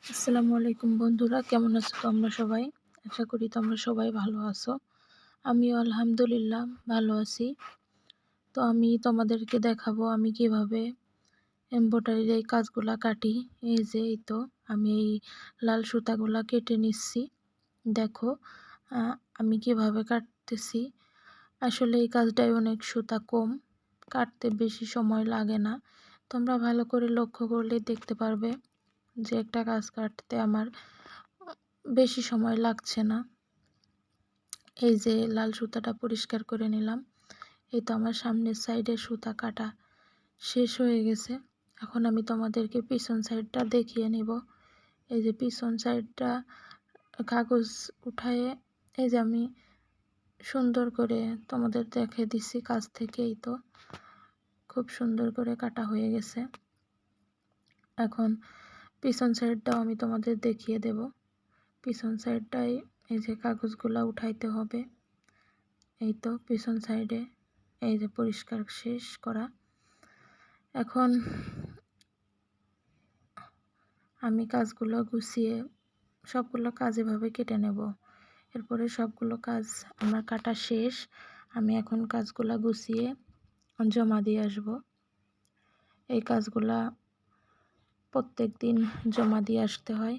আসসালামু আলাইকুম বন্ধুরা, কেমন আছো তোমরা সবাই? আশা করি তোমরা সবাই ভালো আছো। আমিও আলহামদুলিল্লাহ ভালো আছি। তো আমি তোমাদেরকে দেখাবো আমি কিভাবে এমব্রয়ডারির এই কাজগুলা কাটি। এই তো আমি এই লাল সুতাগুলা কেটে নিচ্ছি। দেখো আমি কিভাবে কাটতেছি। আসলে এই কাজটায় অনেক সুতা কম, কাটতে বেশি সময় লাগে না। তোমরা ভালো করে লক্ষ্য করলে দেখতে পারবে যে একটা কাজ কাটতে আমার বেশি সময় লাগছে না। এই যে লাল সুতাটা পরিষ্কার করে নিলাম। এই তো আমার সামনের সাইডের সুতা কাটা শেষ হয়ে গেছে। এখন আমি তোমাদেরকে পিছন সাইডটা দেখিয়ে নিব। এই যে পিছন সাইডটা কাগজ উঠায়ে এই যে আমি সুন্দর করে তোমাদের দেখে দিচ্ছি কাছ থেকেই। তো খুব সুন্দর করে কাটা হয়ে গেছে। এখন পিছন সাইডটাও আমি তোমাদের দেখিয়ে দেব। পিছন সাইডটাই এই যে কাগজগুলা উঠাইতে হবে। এই তো পিছন সাইডে এই যে পরিষ্কার শেষ করা। এখন আমি কাজগুলো গুছিয়ে সবগুলো কাজ এভাবে কেটে নেব। এরপরে সবগুলো কাজ আমার কাটা শেষ। আমি এখন কাজগুলা গুছিয়ে জমা দিয়ে আসব। এই কাজগুলা প্রত্যেক দিন জমা দিয়ে আসতে হয়।